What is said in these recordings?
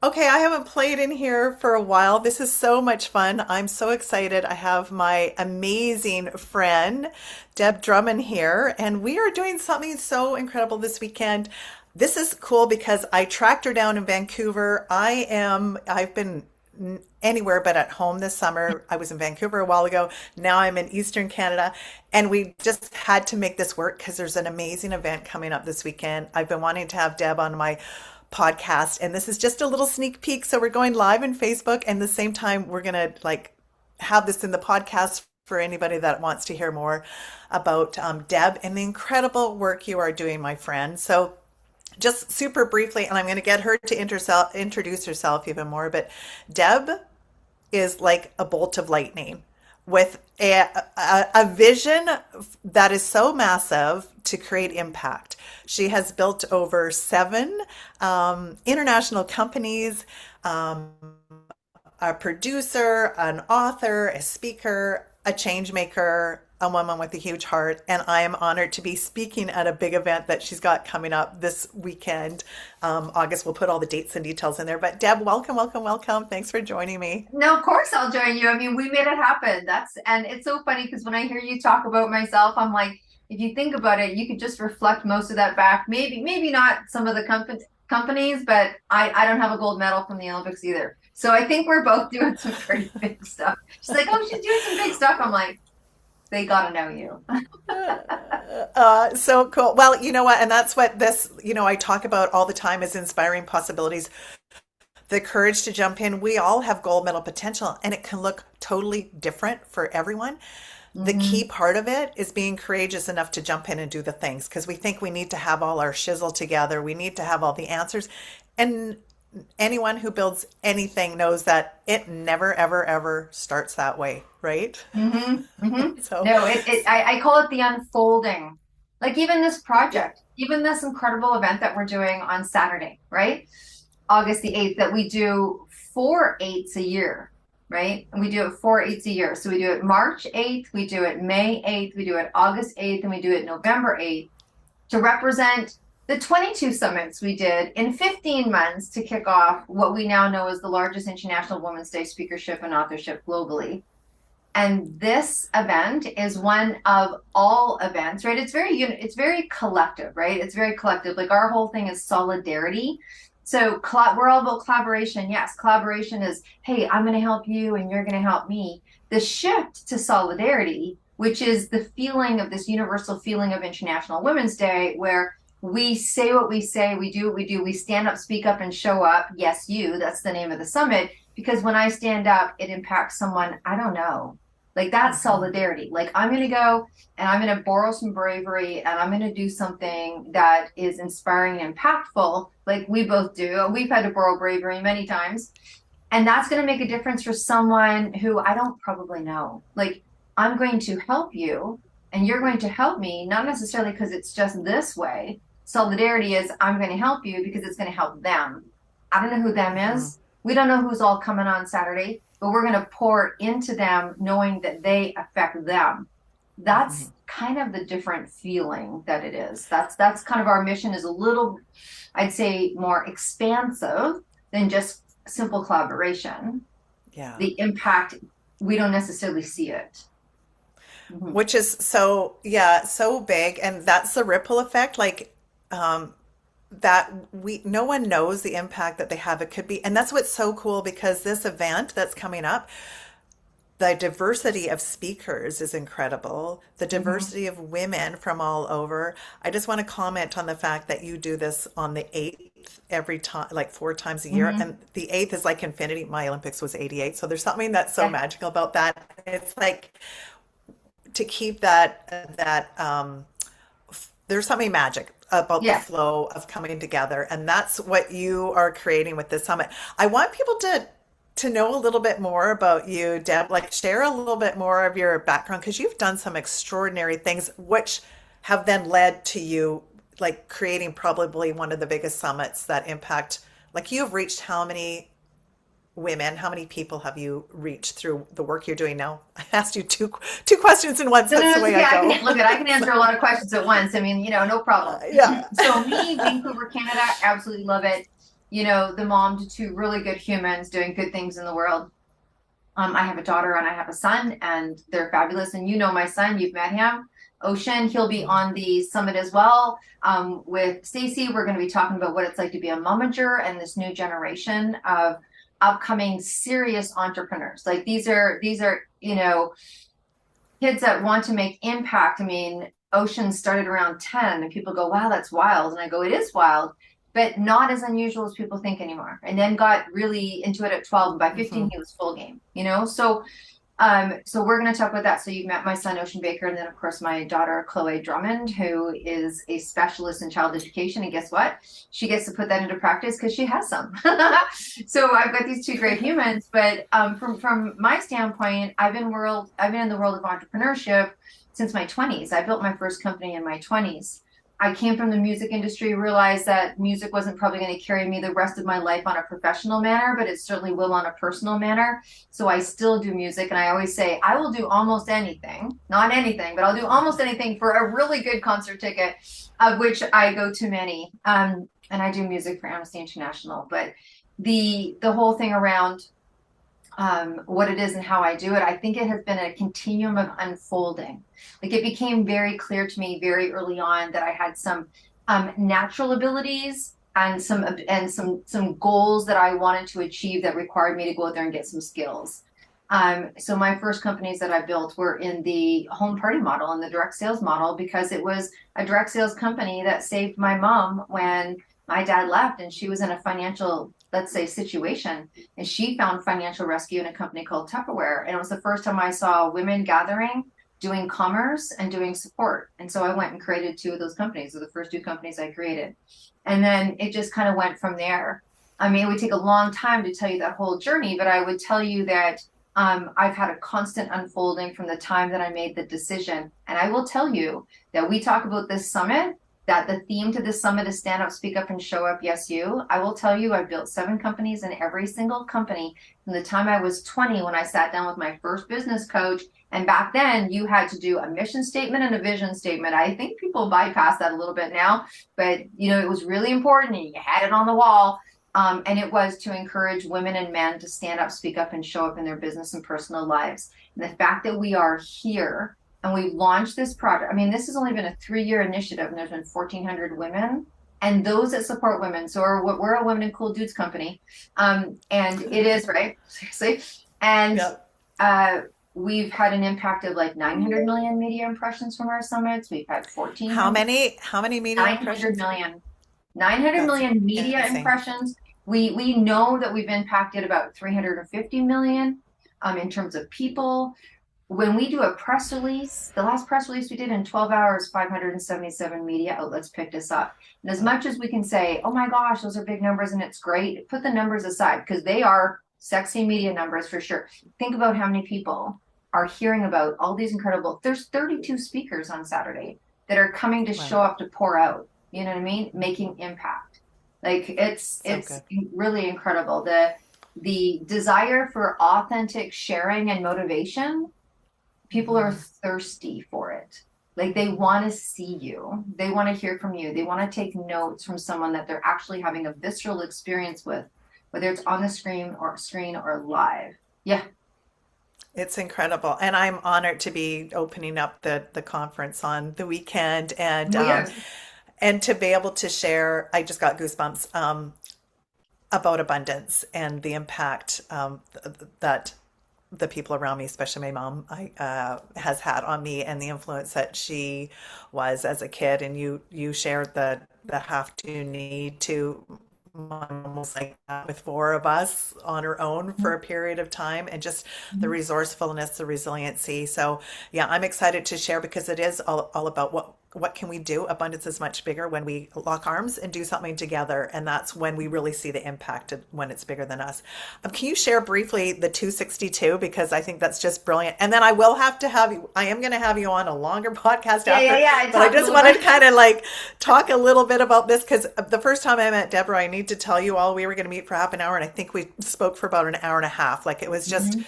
Okay, I haven't played in here for a while. This is so much fun. I'm so excited. I have my amazing friend, Deb Drummond here, and we are doing something so incredible this weekend. This is cool because I tracked her down in Vancouver. I've been anywhere but at home this summer. I was in Vancouver a while ago. Now I'm in Eastern Canada, and we just had to make this work because there's an amazing event coming up this weekend. I've been wanting to have Deb on my podcast, and this is just a little sneak peek. So we're going live in Facebook, and at the same time, we're gonna have this in the podcast for anybody that wants to hear more about Deb and the incredible work you are doing, my friend. So just super briefly, and I'm going to get her to introduce herself even more, but Deb is like a bolt of lightning with a vision that is so massive to create impact. She has built over seven international companies, a producer, an author, a speaker, a change maker, a woman with a huge heart. And I am honored to be speaking at a big event that she's got coming up this weekend. August, we'll put all the dates and details in there. But Deb, welcome, welcome, welcome. Thanks for joining me. No, of course I'll join you. I mean, we made it happen. And it's so funny because when I hear you talk about myself, I'm like, if you think about it, you could just reflect most of that back. Maybe not some of the companies, but I don't have a gold medal from the Olympics either. So I think we're both doing some pretty big stuff. She's like, oh, she's doing some big stuff. I'm like, they gotta know you. So cool. Well, you know what? And that's what I talk about all the time is inspiring possibilities, the courage to jump in. We all have gold medal potential, and it can look totally different for everyone. The key Hmm. part of it is being courageous enough to jump in and do the things because we think we need to have all our shizzle together. We need to have all the answers. And anyone who builds anything knows that it never, ever, ever starts that way, right? Hmm. Hmm. So, No, I call it the unfolding. Like even this yeah. project, even this incredible event that we're doing on Saturday, right? August the 8th, that we do four eights a year, right? And we do it four eights a year. So we do it March 8th, we do it May 8th, we do it August 8th, and we do it November 8th to represent the 22 summits we did in 15 months to kick off what we now know as the largest International Women's Day speakership and authorship globally. And this event is one of all events, right? It's very collective, right? It's very collective. Like our whole thing is solidarity. So we're all about collaboration. Yes, collaboration is, hey, I'm going to help you and you're going to help me. The shift to solidarity, which is the feeling of this universal feeling of International Women's Day, where we say what we say, we do what we do, we stand up, speak up, and show up. Yes, you, that's the name of the summit. Because when I stand up, it impacts someone I don't know. Like that's Mhm. solidarity. Like I'm going to go and I'm going to borrow some bravery and I'm going to do something that is inspiring and impactful, like we both do. We've had to borrow bravery many times. And that's going to make a difference for someone who I don't probably know. Like I'm going to help you and you're going to help me, not necessarily because it's just this way. Solidarity is I'm going to help you because it's going to help them. I don't know who them Mhm. is. We don't know who's all coming on Saturday, but we're going to pour into them knowing that they affect them. Mhm. That's kind of the different feeling that it is. That's kind of our mission is a little, I'd say, more expansive than just simple collaboration. Yeah. The impact, we don't necessarily see it. Mhm. Which is so, yeah, so big. And that's the ripple effect. Um, that no one knows the impact that they have. It could be, and that's what's so cool because this event that's coming up, the diversity of speakers is incredible. The Mhm. diversity of women from all over. I just want to comment on the fact that you do this on the 8th every time, like four times a year. Mhm. And the 8th is like infinity. My Olympics was 88. So there's something that's so Yeah. magical about that. It's like to keep that there's something magic about the Yeah. flow of coming together, and that's what you are creating with this summit. I want people to know a little bit more about you, Deb. Like share a little bit more of your background because you've done some extraordinary things, which have then led to you like creating probably one of the biggest summits that impact. Like you have reached how many women, how many people have you reached through the work you're doing now? I asked you two questions in once. No, no, That's no, the it's way okay. I I go. can look at. I can answer a So, lot of questions at once. I mean, no problem. yeah. So me, Vancouver, Canada, absolutely love it. the mom to two really good humans doing good things in the world. I have a daughter and I have a son, and they're fabulous. And you know my son, you've met him, Ocean. He'll be Mhm. on the summit as well. With Stacy, we're going to be talking about what it's like to be a momager and this new generation of upcoming serious entrepreneurs. Like these are kids that want to make impact. I mean, Ocean started around 10, and people go, wow, that's wild. And I go, it is wild, but not as unusual as people think anymore. And then got really into it at 12. And by 15, Mhm. he was full game. So we're going to talk about that. So you've met my son, Ocean Baker, and then of course my daughter, Chloe Drummond, who is a specialist in child education. And guess what? She gets to put that into practice because she has some. So I've got these two great humans. But from my standpoint, I've been in the world of entrepreneurship since my 20s. I built my first company in my 20s. I came from the music industry, realized that music wasn't probably going to carry me the rest of my life on a professional manner, but it certainly will on a personal manner. So I still do music, and I always say I will do almost anything, not anything, but I'll do almost anything for a really good concert ticket, of which I go to many. And I do music for Amnesty International. But the whole thing around what it is and how I do it, I think it has been a continuum of unfolding. Like it became very clear to me very early on that I had some natural abilities and some goals that I wanted to achieve that required me to go out there and get some skills. So my first companies that I built were in the home party model and the direct sales model because it was a direct sales company that saved my mom when my dad left and she was in a financial, let's say, situation. And she found financial rescue in a company called Tupperware. And it was the first time I saw women gathering, doing commerce and doing support. And so I went and created two of those companies. They're the first two companies I created. And then it just kind of went from there. I mean, it would take a long time to tell you that whole journey, but I would tell you that I've had a constant unfolding from the time that I made the decision. And I will tell you that we talk about this summit, that the theme to this summit is stand up, speak up, and show up. Yes, you. I will tell you, I've built 7 companies, and every single company from the time I was 20 when I sat down with my first business coach. And back then, you had to do a mission statement and a vision statement. I think people bypass that a little bit now, but it was really important, and you had it on the wall. And it was to encourage women and men to stand up, speak up, and show up in their business and personal lives. And the fact that we are here and we launched this project, I mean, this has only been a 3-year initiative, and there's been 1,400 women and those that support women. So we're a Women and Cool Dudes company. And it is, right? Seriously. And Yep. uh, we've had an impact of like 900 million media impressions from our summits. We've had How 1,400, many media 900 impressions? million 900 That's million media insane. impressions. We know that we've impacted about 350 million in terms of people. When we do a press release, the last press release we did in 12 hours, 577 media outlets picked us up. And as Wow. much as we can say, oh my gosh, those are big numbers and it's great, put the numbers aside because they are sexy media numbers for sure. Think about how many people are hearing about all these incredible, there's 32 speakers on Saturday that are coming to Wow. show up to pour out, you know what I mean? Making impact. Like So it's good. really incredible. The desire for authentic sharing and motivation, people are Hmm. thirsty for it. Like they want to see you. They want to hear from you. They want to take notes from someone that they're actually having a visceral experience with, whether it's on the screen or live. Yeah. It's incredible. And I'm honored to be opening up the conference on the weekend Oh yes. and to be able to share, I just got goosebumps about abundance and the impact that the people around me, especially my mom, has had on me and the influence that she was as a kid. And you shared the have to need to. My mom was like that with 4 of us on her own for a period of time, and just the resourcefulness, the resiliency. So yeah, I'm excited to share because it is all about what can we do. Abundance is much bigger when we lock arms and do something together, and that's when we really see the impact when it's bigger than us. Can you share briefly the 262, because I think that's just brilliant, and then I will have to have you. I am going to have you on a longer podcast Yeah, yeah, after, yeah. I but I talked a just little wanted bit. to kind of like talk a little bit about this because the first time I met Deborah, I need to tell you all, we were going to meet for half an hour, and I think we spoke for about an hour and a half. Like it was just Mhm.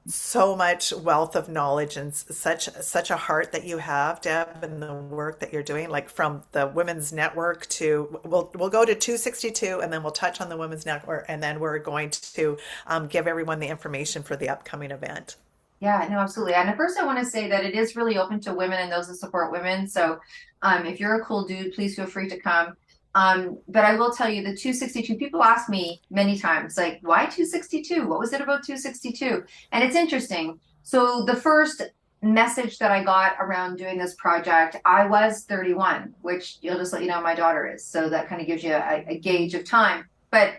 so much wealth of knowledge and such a heart that you have, Deb, and the work that you're doing, like from the Women's Network to we'll go to 262 and then we'll touch on the Women's Network and then we're going to give everyone the information for the upcoming event. Yeah, no, absolutely. And at first, I want to say that it is really open to women and those that support women. So, if you're a cool dude, please feel free to come. But I will tell you, the 262 people ask me many times, like, why 262? What was it about 262? And it's interesting. So, the first message that I got around doing this project, I was 31, which you'll just let you know my daughter is. So that kind of gives you a gauge of time. But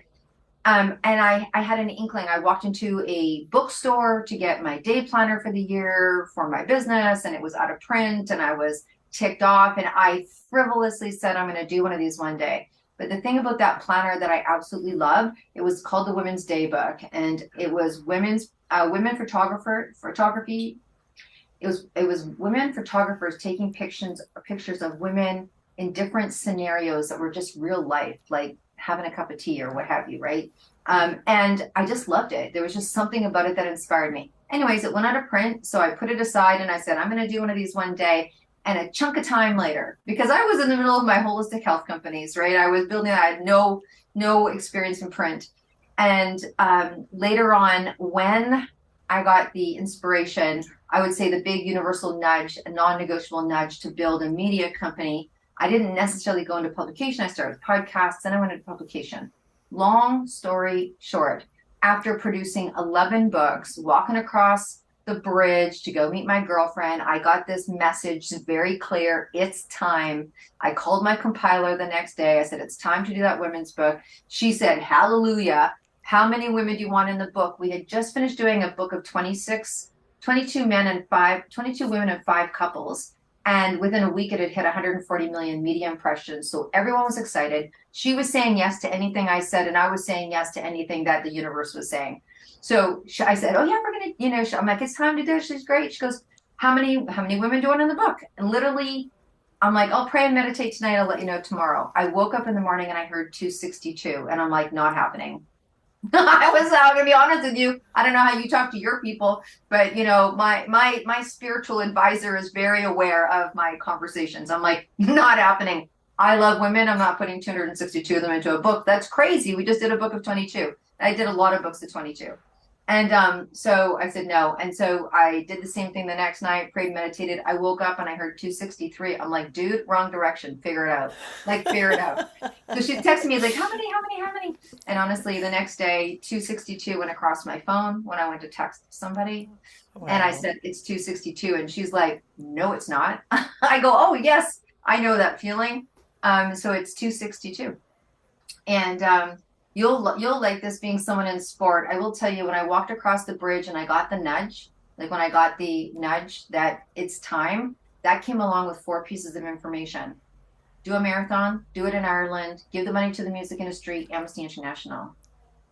and I had an inkling. I walked into a bookstore to get my day planner for the year for my business, and it was out of print, and I was ticked off. And I frivolously said, I'm going to do one of these one day. But the thing about that planner that I absolutely love, it was called the Women's Day Book, and it was women photography. It was women photographers taking pictures of women in different scenarios that were just real life, like having a cup of tea or what have you, right? And I just loved it. There was just something about it that inspired me. Anyways, it went out of print, so I put it aside and I said, I'm going to do one of these one day. And a chunk of time later, because I was in the middle of my holistic health companies, right? I was building, I had no experience in print. And later on, when I got the inspiration, I would say the big universal nudge, a non-negotiable nudge to build a media company. I didn't necessarily go into publication. I started podcasts, then I went into publication. Long story short, after producing 11 books, walking across the bridge to go meet my girlfriend, I got this message very clear. It's time. I called my compiler the next day. I said, it's time to do that women's book. She said, hallelujah. How many women do you want in the book? We had just finished doing a book of 22 women and 5 couples. And within a week, it had hit 140 million media impressions. So everyone was excited. She was saying yes to anything I said, and I was saying yes to anything that the universe was saying. So I said, "Oh yeah, we're gonna." I'm like, "It's time to do it." She's great. She goes, "How many women do you want in the book?" And literally, I'm like, "I'll pray and meditate tonight. I'll let you know tomorrow." I woke up in the morning and I heard 262, and I'm like, "Not happening." I'm gonna be honest with you. I don't know how you talk to your people, but my spiritual advisor is very aware of my conversations. I'm like, not happening. I love women. I'm not putting 262 of them into a book. That's crazy. We just did a book of 22. I did a lot of books of 22. And so I said no. And so I did the same thing the next night, prayed, meditated. I woke up and I heard 263. I'm like, dude, wrong direction. Figure it out. Like, figure it out. So she texted me like, how many? And honestly, the next day, 262 went across my phone when I went to text somebody. Wow. And I said, it's 262. And she's like, no, it's not. I go, oh, yes, I know that feeling. So it's 262. And you'll like this being someone in sport. I will tell you, when I walked across the bridge and I got the nudge, like when I got the nudge that it's time, that came along with 4 pieces of information. Do a marathon, do it in Ireland, give the money to the music industry, Amnesty International.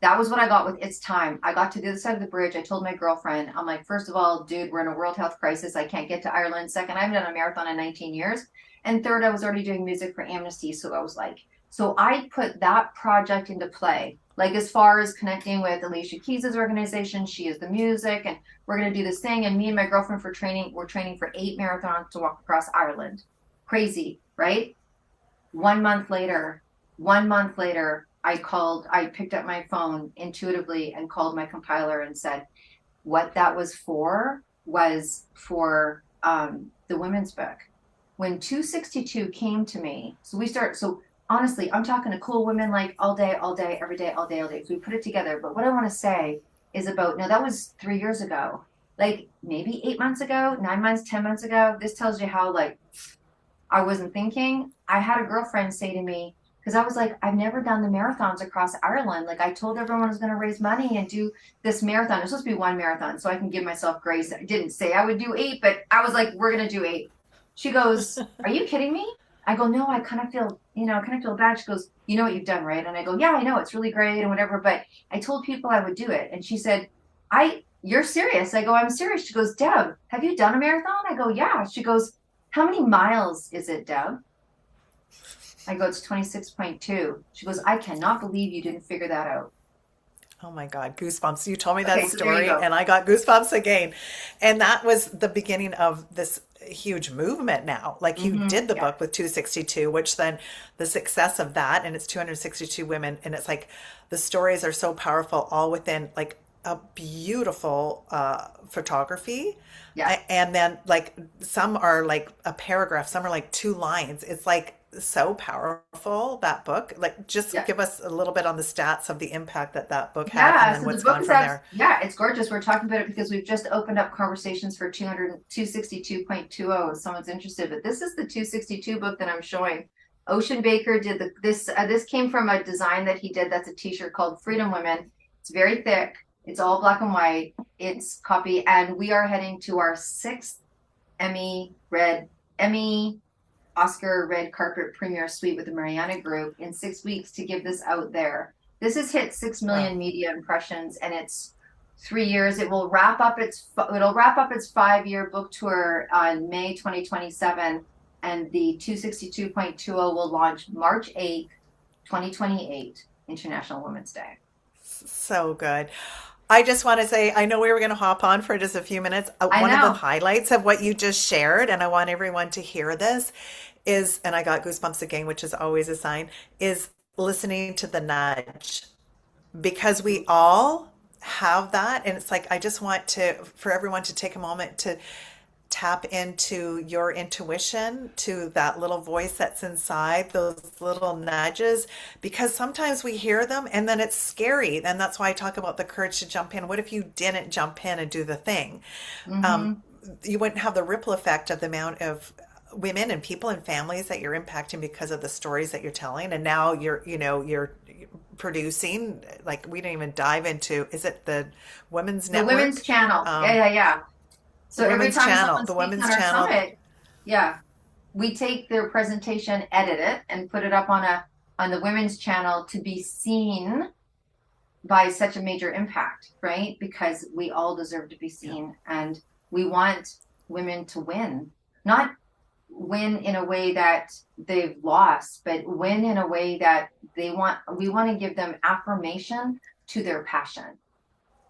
That was what I got with it's time. I got to the other side of the bridge. I told my girlfriend, I'm like, first of all, dude, we're in a world health crisis. I can't get to Ireland. Second, I haven't done a marathon in 19 years. And third, I was already doing music for Amnesty. So I was like, so I put that project into play. Like as far as connecting with Alicia Keys' organization, She Is the Music, and we're going to do this thing. And me and my girlfriend we're training for 8 marathons to walk across Ireland. Crazy, right? 1 month later, I picked up my phone intuitively and called my compiler and said, what that was for the women's book. When 262 came to me, so honestly, I'm talking to cool women like all day, every day, all day. So we put it together. But what I want to say is now that was 3 years ago, like maybe 8 months ago, 9 months, 10 months ago. This tells you how like I wasn't thinking. I had a girlfriend say to me, because I was like, I've never done the marathons across Ireland. Like I told everyone I was going to raise money and do this marathon. It was supposed to be 1 marathon, so I can give myself grace. I didn't say I would do 8, but I was like, we're going to do 8. She goes, are you kidding me? I go, no, I kind of feel bad. She goes, you know what you've done, right? And I go, yeah, I know, it's really great and whatever, but I told people I would do it. And she said, you're serious? I go, I'm serious. She goes, Deb, have you done a marathon? I go, yeah. She goes, how many miles is it, Deb? I go, it's 26.2. She goes, I cannot believe you didn't figure that out. Oh my God, goosebumps. You told me that Okay, so there you story go. and I got goosebumps again. And that was the beginning of this huge movement now. Like you did the Yeah, book with 262, which then the success of that, and it's 262 women, and it's like the stories are so powerful, all within like a beautiful photography. yeah. And then like some are like a paragraph, some are like two lines. It's like so powerful, that book. Like just Yeah. give us a little bit on the stats of the impact that that book had and Yeah, then so the what's book gone is from there. yeah, it's gorgeous. We're talking about it because we've just opened up conversations for 262.20 if someone's interested. But this is the 262 book that I'm showing. Ocean Baker did this came from a design that he did. That's a t-shirt called Freedom Women. It's very thick. It's all black and white. It's copy, and we are heading to our sixth Emmy Oscar red carpet premiere suite with the Mariana Group in 6 weeks to give this out there. This has hit 6 million Wow. media impressions, and it's 3 years. It'll wrap up its 5 year book tour on May 2027, and the 262.20 will launch March 8th, 2028, International Women's Day. So good. I just want to say, I know we were going to hop on for just a few minutes. I One of the know. highlights of what you just shared, and I want everyone to hear this, is, and I got goosebumps again, which is always a sign, is listening to the nudge because we all have that. And it's like, I just want to, for everyone to take a moment to tap into your intuition, to that little voice that's inside, those little nudges, because sometimes we hear them and then it's scary. And that's why I talk about the courage to jump in. What if you didn't jump in and do the thing? Um, Mm-hmm. you wouldn't have the ripple effect of the amount of women and people and families that you're impacting because of the stories that you're telling. And now you're producing, like we didn't even dive into, is it the Women's The Women's Network? Channel. Yeah, Um, yeah, yeah. the So every Women's time Channel, someone the speaks Women's on our Channel. summit, yeah, we take their presentation, edit it, and put it up on the women's channel to be seen by such a major impact, right? Because we all deserve to be Yeah. seen, and we want women to win, not win in a way that they've lost, but win in a way that we want to give them affirmation to their passion.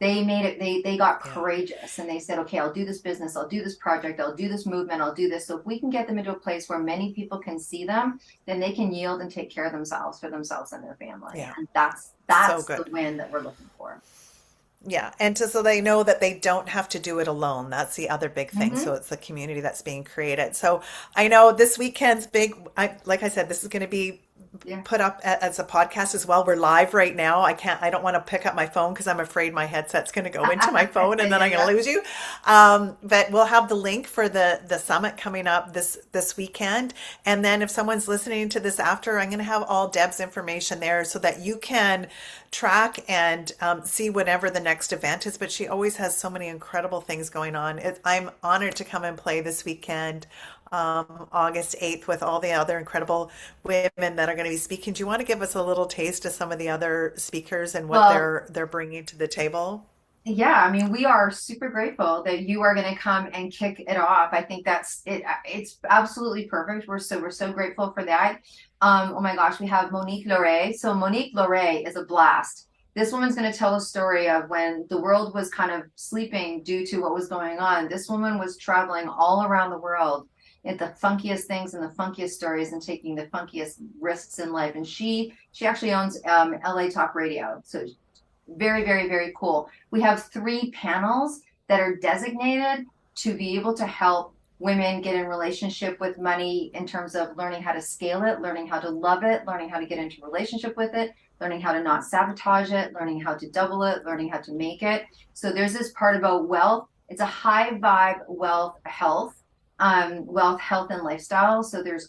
They made it, they got Yeah. courageous and they said, okay, I'll do this business, I'll do this project, I'll do this movement, I'll do this. So if we can get them into a place where many people can see them, then they can yield and take care of themselves for themselves and their family. Yeah. And that's So that's the good. win that we're looking for. Yeah, and so they know that they don't have to do it alone. That's the other big thing. So Mm-hmm. it's the community that's being created. So I know this weekend's big. Like I said, this is going to be Yeah. put up as a podcast as well. We're live right now. I don't want to pick up my phone because I'm afraid my headset's going to go into my phone and then Yeah, I'm going yeah. to lose you. But we'll have the link for the summit coming up this weekend. And then if someone's listening to this after, I'm going to have all Deb's information there so that you can track and see whenever the next event is. But she always has so many incredible things going on. I'm honored to come and play this weekend, August 8th, with all the other incredible women that are going to be speaking. Do you want to give us a little taste of some of the other speakers and what Well, they're bringing to the table? yeah, I mean, we are super grateful that you are going to come and kick it off. I think that's it. It's absolutely perfect. We're so grateful for that. Oh my gosh, we have Monique Loray. So Monique Loray is a blast. This woman's going to tell a story of when the world was kind of sleeping due to what was going on. This woman was traveling all around the world at the funkiest things and the funkiest stories and taking the funkiest risks in life. And she actually owns LA Talk Radio. So very, very, very cool. We have 3 panels that are designated to be able to help women get in relationship with money in terms of learning how to scale it, learning how to love it, learning how to get into relationship with it, learning how to not sabotage it, learning how to double it, learning how to make it. So there's this part about wealth. It's a high vibe wealth, health, and lifestyle. So there's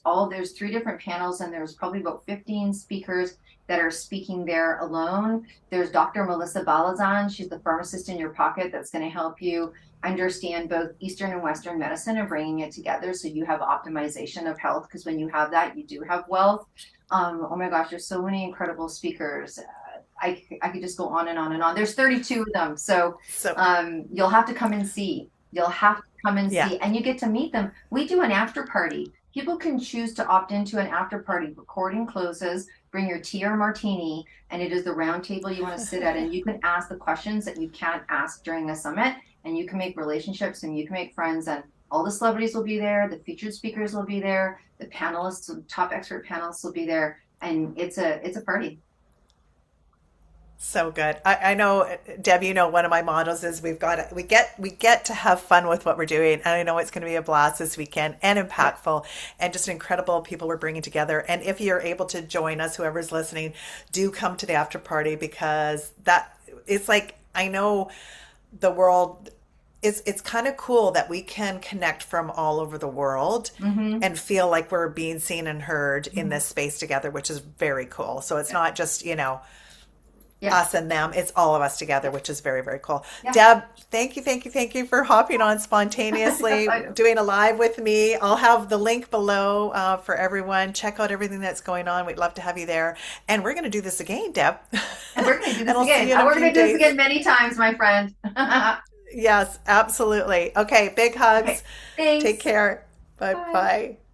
3 different panels, and there's probably about 15 speakers that are speaking there alone. There's Dr. Melissa Balazan. She's the pharmacist in your pocket that's going to help you understand both Eastern and Western medicine and bringing it together so you have optimization of health. Because when you have that, you do have wealth. Oh my gosh, there's so many incredible speakers. I could just go on and on and on. There's 32 of them. So So, you'll have to come and see. You'll have to come and yeah. see, and you get to meet them. We do an after party. People can choose to opt into an after party. Recording closes. bring your tea or martini, and it is the round table you want to sit at, and you can ask the questions that you can't ask during a summit, and you can make relationships and you can make friends, and all the celebrities will be there, the featured speakers will be there, the panelists, the top expert panelists will be there, and it's a party. So good. I know, Deb, you know, one of my mottos is we get to have fun with what we're doing. And I know it's going to be a blast this weekend and Yeah. impactful and just incredible people we're bringing together. And if you're able to join us, whoever's listening, do come to the after party because that it's like I know the world it's kind of cool that we can connect from all over the world Mm-hmm. and feel like we're being seen and heard in Mm-hmm. this space together, which is very cool. So it's Yeah. not just, Yeah. us and them. It's all of us together, which is very, very cool. Yeah. Deb, thank you, thank you, thank you for hopping on Yes, spontaneously, I know. doing a live with me. I'll have the link below for everyone. Check out everything that's going on. We'd love to have you there. And we're going to do this again, Deb. And we're going to do And this I'll see again. you in And a we're few going to do this days. again many times, my friend. Yes, absolutely. Okay, big hugs. Okay. Take Thanks. care. Bye Bye. bye.